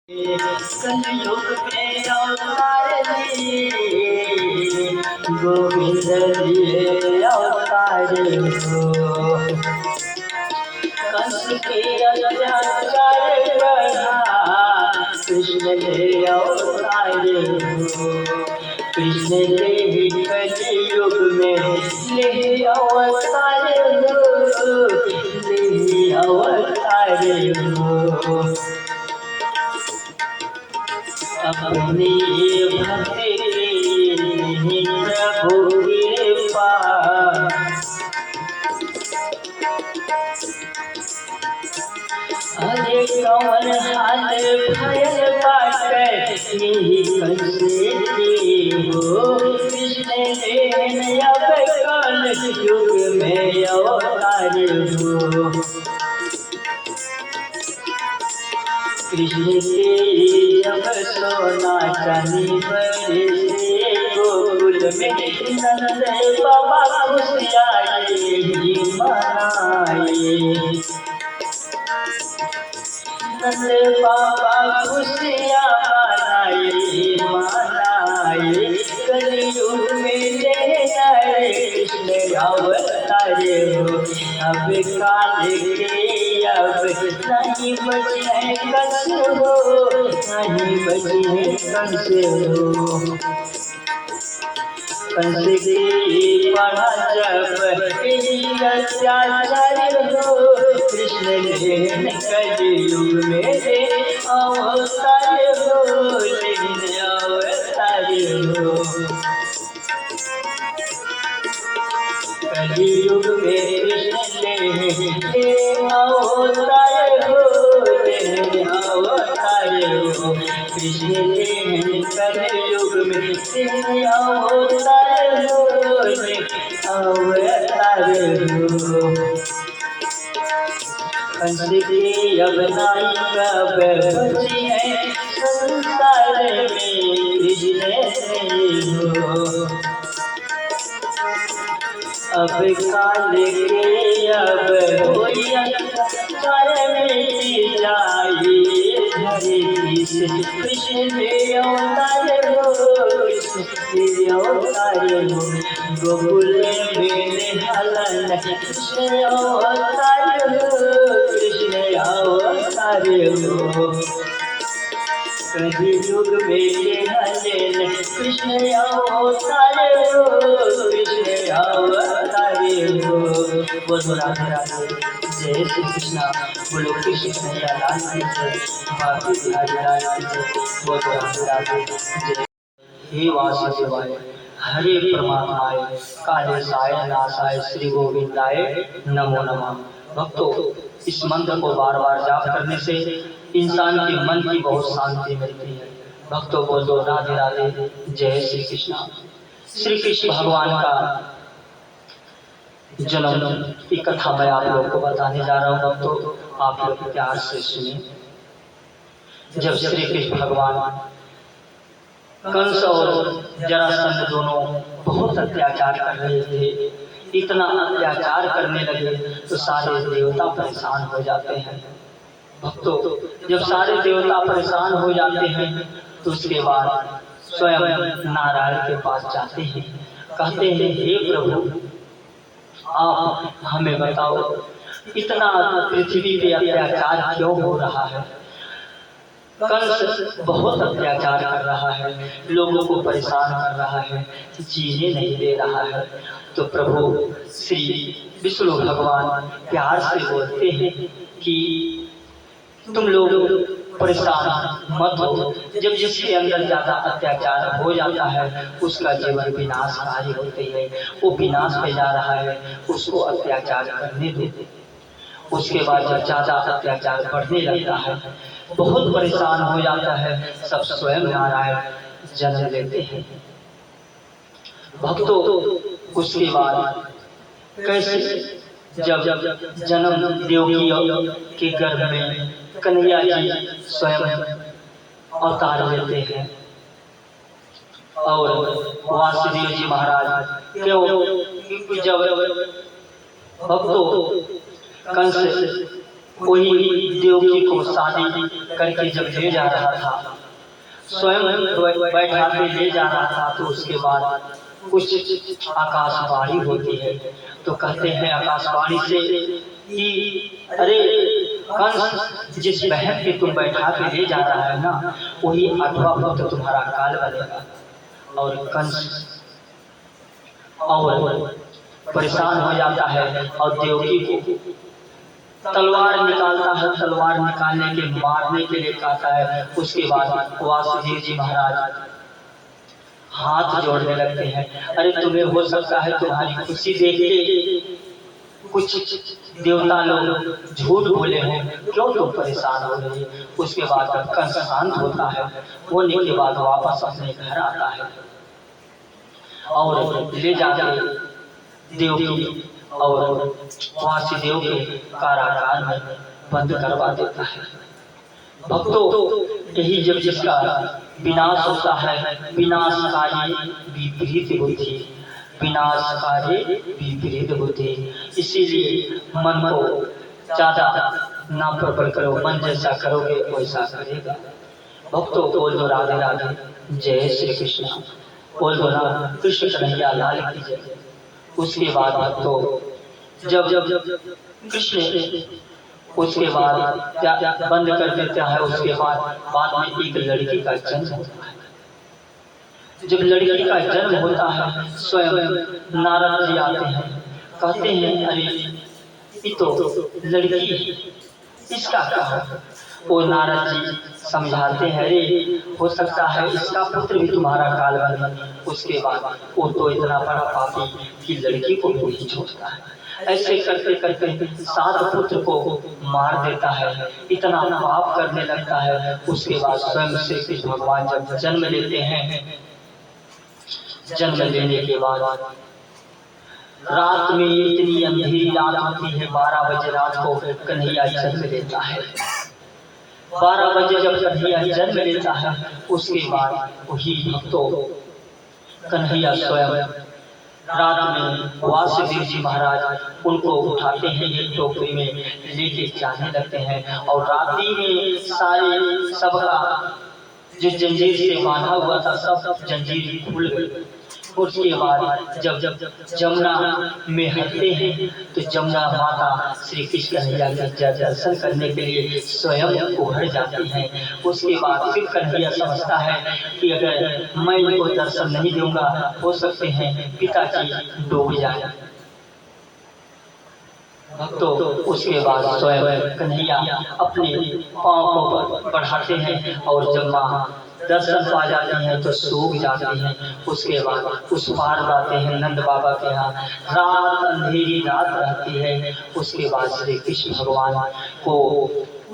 कलयुग में अवतार लिए गोविंद लिए अवतार हो। कंस के अत्याचार बढ़ा कृष्ण ले अवतार हो। कृष्ण ले ही कलयुग में ले अवतार हो, ले अवतार हो। अपनी भक्ति के प्रभु के पास अरे कौन हाल भयल बाटे यही कैसे हो। कृष्ण लेन अब कल युग में अवतार हो। कृष्ण के जब सोना चांदी बड़े से गोकुल में नंद बाबा खुशियाए मनाए। नंद बाबा खुशियाँ मनाए कलयुग में ले आए कृष्ण अवतार हो। अब काल के अब नहीं बचे कंस हो, नहीं बचे कंस हो। कंस की पढ़ा जब अत्याचार हो कृष्ण लेन कलयुग में अवतार हो, लेन अवतार हो। कलयुग में कृष्ण लेन अवतार हो, लेन अवतार हो। कृष्ण लेन कलयुग में अवतार हो, लेन अवतार हो। कंस की अब नाई कब बची है संसार में कृष्ण हो। अब काल के अब होई अंधकार मिट जाए धरती से कृष्ण के अवतार हो, कृष्ण के अवतार हो। गोकुल में हलन कृष्ण अवतार हो, कृष्ण अवतार हो। कलयुग में हलन कृष्ण अवतार हो, कृष्ण अवतार हो। बोलो राधे राधे, जय श्री कृष्णा। बोलो कृष्ण कन्हैया लाल की जय, बाकी बिहारी लाल की जय। बोलो राधे राधे, जय। हे वासुदेवाय, हरे परमात्माय, काले साय नासाय श्री गोविंदाय नमो नमः। भक्तों, इस मंत्र को बार बार जाप करने से इंसान के मन की बहुत शांति मिलती है। भक्तों बोलो राधे राधे, जय श्री कृष्णा। श्री कृष्ण भगवान का जन्म की कथा मैं आप लोगों को बताने जा रहा हूँ। भक्तों आप लोग प्यार से सुनिए। जब श्री कृष्ण भगवान कंस और जरासंध दोनों बहुत अत्याचार कर रहे थे, इतना अत्याचार करने लगे तो सारे देवता परेशान हो जाते हैं। भक्तों जब सारे देवता परेशान हो जाते हैं तो उसके बाद स्वयं नारायण के पास जाते हैं, कहते हैं हे प्रभु आप हमें बताओ इतना पृथ्वी पे अत्याचार क्यों हो रहा है। कंस बहुत अत्याचार कर रहा है, लोगों को परेशान कर रहा है, जीने नहीं दे रहा है। तो प्रभु श्री विष्णु भगवान प्यार से बोलते हैं कि तुम लोग परेशान मत हो। जब जिसके अंदर ज्यादा अत्याचार हो जाता है उसका जीवन विनाशकारी होते है, वो विनाश पे जा रहा है, उसको अत्याचार करने दो। उसके बाद जब ज्यादा अत्याचार बढ़ने लगता है, बहुत परेशान हो जाता है, सब स्वयं नारायण जन्म लेते हैं। भक्तों उसके बाद कैसे जब जन्म देवकी के गर्भ में कन्हैया जी स्वयं अवतार लेते हैं और वासुदेव जी महाराज क्यों जब भक्तों कंस वही देवकी को शादी करके जब ले जा रहा था, स्वयं बैठा के ले जा रहा था, तो उसके बाद कुछ आकाशवाणी होती है। तो कहते हैं आकाशवाणी से कि अरे कंस, जिस बहन के तुम बैठा के ले जा रहा है ना, वही 8वां पुत्र तुम्हारा काल बनेगा। और कंस और परेशान हो जाता है और देवकी को तलवार निकालता है। तलवार निकालने के मारने के लिए कहता है। उसके बाद वासुदेव जी महाराज हाथ जोड़ने लगते हैं। अरे तुम्हें हो सकता है तुम्हारी खुशी देख के कुछ देवता लोग झूठ बोले हैं, क्यों तुम परेशान हो रही है। उसके बाद जब कंस शांत होता है, होने के बाद वापस अपने घर आता है और ले जाके देवकी और वासुदेव के कारागार में बंद करवा देता है। भक्तों, यही जब जिसका विनाश होता है, विनाशकारी विपरीत बुद्धि, विनाशकारी विपरीत बुद्धि। इसीलिए मन को ज्यादा ना प्रबल करो, मन जैसा करोगे वैसा करेगा। भक्तों, बोल दो राधे राधे, जय श्री कृष्ण। बोल दो ना कृष्ण कन्हैया लाल की जय। उसके बाद भक्तों जब कृष्ण उसके बाद बंद कर देता है, उसके बाद में एक लड़की का जन्म होता है। जब लड़की का जन्म होता है, स्वयं नारद जी आते हैं, कहते हैं अरे ये तो लड़की, इसका क्या है। वो नारद जी समझाते हैं, अरे हो सकता है इसका पुत्र भी तुम्हारा काल बने। उसके बाद वो तो इतना बड़ा पापी कि लड़की को नहीं छोड़ता है। ऐसे करते करते 7 पुत्र को मार देता है, इतना पाप करने लगता है। उसके बाद स्वयं श्री कृष्ण भगवान जब जन्म लेते हैं, जन्म लेने के बाद रात में इतनी अंधेरी रात होती है, 12 बजे रात को कन्हैया जन्म लेता है। 12 बजे जब कन्हैया जन्म लेता है, उसके बाद वही भक्तों कन्हैया स्वयं रात में वासुदेव जी महाराज उनको उठाते हैं, एक टोकरी में लेके जाने लगते हैं। और रात्रि में सारे सबका जो जंजीर से बांधा हुआ था, सब जंजीर खुल गई। उसके बाद जब जमुना में हटते हैं, तो जमुना माता श्री कृष्ण कन्हैया के दर्शन करने के लिए स्वयं उभर जाती हैं। उसके बाद फिर कन्हैया समझता है कि अगर मैं इनको दर्शन नहीं दूंगा, हो सकते हैं पिताजी डूब जाए। तो उसके बाद स्वयं कन्हैया अपने पाँव को बढ़ाते हैं, और जब माँ दर्शन पा जाती हैं तो सूख जाती हैं। उसके बाद उस पार लाते हैं नंद बाबा के यहाँ। रात अंधेरी रात रहती है। उसके बाद श्री कृष्ण भगवान को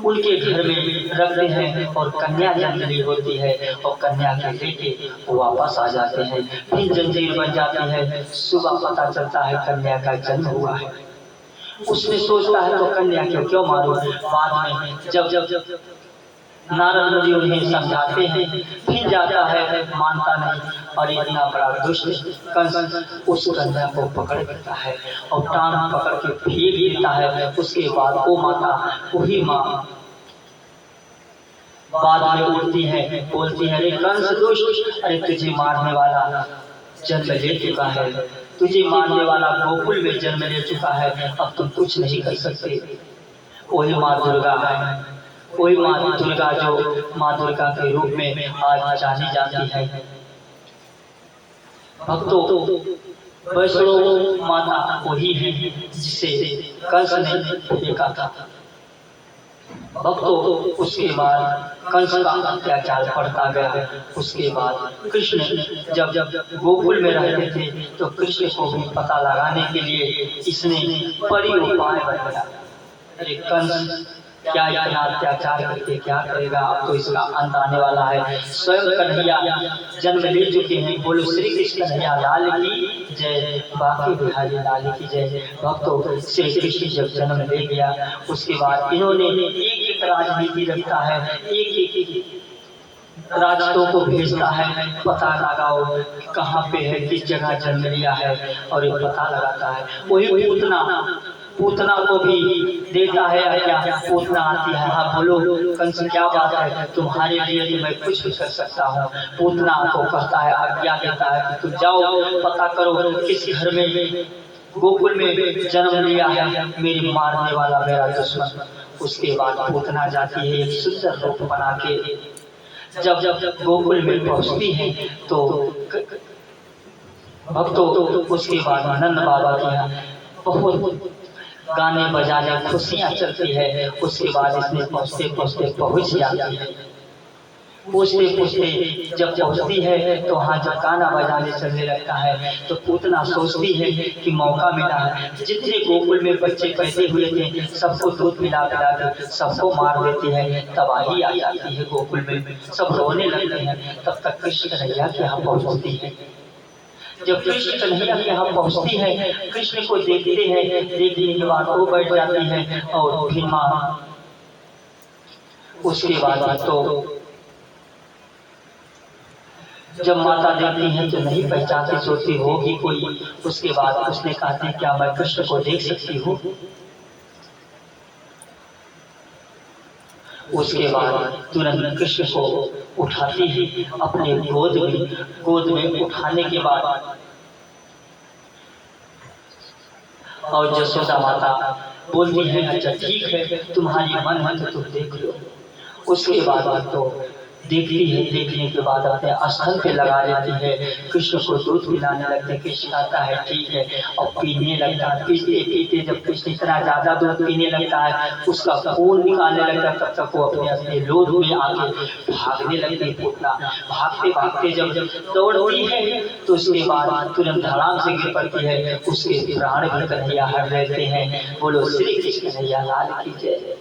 उनके घर में रखते हैं और कन्या जन्म ली होती है, और कन्या के लेके वापस आ जाते हैं। फिर जंजीर बन जाती है। सुबह पता चलता है कन्या का जन्म हुआ है। उसने सोचता है तो कन्या क्यों मारूं। बाद में जब नारद मुनि उन्हें समझाते हैं, फिर जाता है, मानता नहीं, और इतना बड़ा दुष्ट कंस उस कन्या को पकड़ लेता है और टांग पकड़ के फेंक देता है। उसके बाद वो माता, वही माँ बाद में उठती है, बोलती है, अरे कंस दुष्ट, अरे तुझे मारने वाला जन्म ले चुका है, तुझे मारने वाला गोकुल में जन्म ले चुका है, अब तुम कुछ नहीं कर सकते। वही माँ दुर्गा है, वही माँ दुर्गा जो माँ दुर्गा के रूप में आज जानी जाती है। भक्तों, वैष्णो माता वही है जिसे कंस ने फेंका था। भक्तों, उसके बाद कंस का अत्याचार बढ़ता गया। उसके बाद कृष्ण जब गोकुल में रहते थे, तो कृष्ण को भी पता लगाने के लिए इसने बड़ी उपाय बनाया। अरे कंस क्या इतना अत्याचार करके क्या करेगा, अब तो इसका अंत आने वाला है। स्वयं कन्हैया जन्म ले चुके हैं। बोलो श्री कृष्ण कन्हैया लाल की जय, बाकी बिहारी लाल की जय। भक्तों, श्री कृष्ण जब जन्म ले गया, उसके बाद इन्होंने एक एक राजनीति रखता है, एक एक राजदूतों को भेजता है, पता लगाओ कहाँ पे है, किस जगह जन्म लिया है, और ये पता लगाता है। वही पूतना पूतना को भी देता है या क्या? पूतना आती है, हाँ बोलो कंस क्या बात है, तुम्हारे लिए तो मैं कुछ भी कर सकता हूँ। पूतना को कहता है, आज्ञा देता है कि तुम जाओ पता करो किस घर में गोकुल में जन्म लिया है मेरे मारने वाला मेरा दुश्मन। उसके बाद पूतना जाती है एक सुंदर रूप बना के। जब जब गोकुल में पहुंचती है तो भक्तों उसके बाद नंद बाबा के यहाँ बहुत गाने बजाने खुशियाँ चलती है। उसके बाद इसमें पहुँचते पहुँचते पहुँच जाती है। पूछते पूछते जब पहुँचती है तो वहाँ जब गाना बजाने चलने लगता है तो पूतना सोचती है कि मौका मिला है, जितने गोकुल में बच्चे पैदा हुए थे सबको दूध पिला पिला के सबको मार देती है। तबाही आ जाती है गोकुल में, सब रोने लगते हैं। तब तक कृष्ण कन्हैया के यहाँ पहुँचती है। जब कृष्ण कन्हैया के यहाँ पहुँचती है, कृष्ण को देखते हैं, देखने के बाद वो बैठ जाती है और फिर माँ उसके बाद तो जब माता देखती है तो नहीं पहचानती, सोचती होगी कोई। उसके बाद उसने कहा क्या मैं कृष्ण को देख सकती हूँ? उसके बाद तुरंत कृष्ण को उठाती है अपने गोद में उठाने के बाद और जसोदा माता बोलती है अच्छा ठीक है तुम्हारी मन है तो तुम देख लो। उसके बाद तो देखती है, देखने के बाद अपने स्थल पे लगा लेती है, कृष्ण को दूध पिलाने लगते। कृष्ण कहता है ठीक है और पीने लगता है। पीते पीते जब कृष्ण इतना ज्यादा दूध पीने लगता है उसका खून निकालने लगता है, तब तक वो अपने लोध में आके भागने लगती है। पूतना भागते भागते जब दौड़ती है तो उसके बाद तुरंत धड़ाम से गिर पड़ती है। उसके प्राण भी कन्हैया हर रहते हैं। बोलो श्री कृष्ण कन्हैया लाल की जय।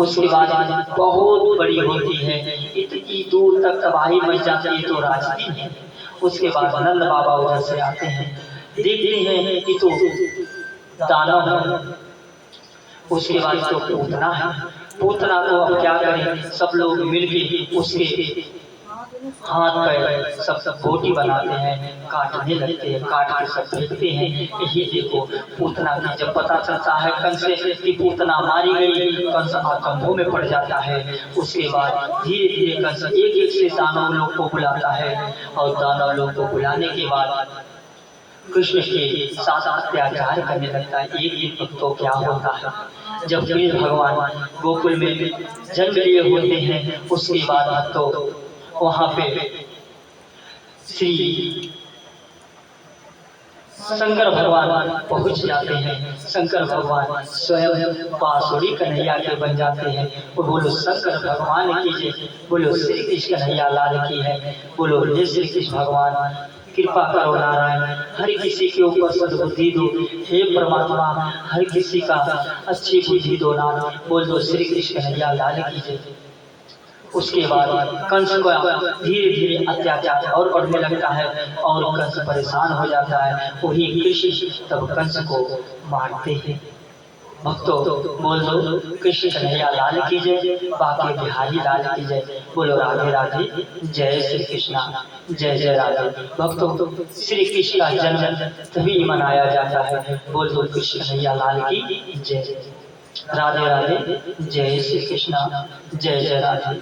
उसके बाद बहुत बड़ी होती है, इतनी दूर तक तबाही मच जाती है तो राजती है। उसके बाद नंद बाबा उधर से आते हैं, देखते हैं कि तो दानव है। उसके बाद तो पूतना है, पूतना को अब क्या करें, सब लोग मिलके उसके हाथ पैर सब बोटी बनाते हैं, काटने लगते हैं, काट के सब फेंकते हैं। यही देखो पूतना की जब पता चलता है कंस से कि पूतना मारी गई, कंस आतंकों में पड़ जाता है। उसके बाद धीरे धीरे कंस एक एक से दानव लोग को बुलाता है और दानव लोग को बुलाने के बाद कृष्ण के साथ अत्याचार करने लगता है। एक दिन तो क्या होता है, जब कृष्ण भगवान गोकुल में जन्म लिए होते हैं उसके बाद तो वहां पे श्री शंकर भगवान पहुंच जाते हैं। शंकर भगवान स्वयं बांसुरी कन्हैया के बन जाते हैं। वो बोलो शंकर भगवान की जय, बोलो श्री कृष्ण कन्हैया लाल की है, बोलो हे श्री कृष्ण भगवान कृपा करो नारायण, हर किसी के ऊपर सद्बुद्धि दो, हे परमात्मा हर किसी का अच्छी बुद्धि दो ना, बोल दो श्री कृष्ण कन्हैया लाल की जय। उसके बाद कंस का धीरे धीरे अत्याचार और बढ़ने लगता है और कंस परेशान हो जाता है। वही कृष्ण तब कंस को मारते हैं। भक्तों बोल दो कृष्ण कन्हैया लाल की जय, बाकी बिहारी लाल की जय, बोलो राधे राधे, जय श्री कृष्णा, जय जय राधे। भक्तों श्री कृष्ण का जन्म तभी मनाया जाता है, बोल दो कृष्ण कन्हैया लाल की जय। राधे राधे, जय श्री कृष्णा, जय जय राधे।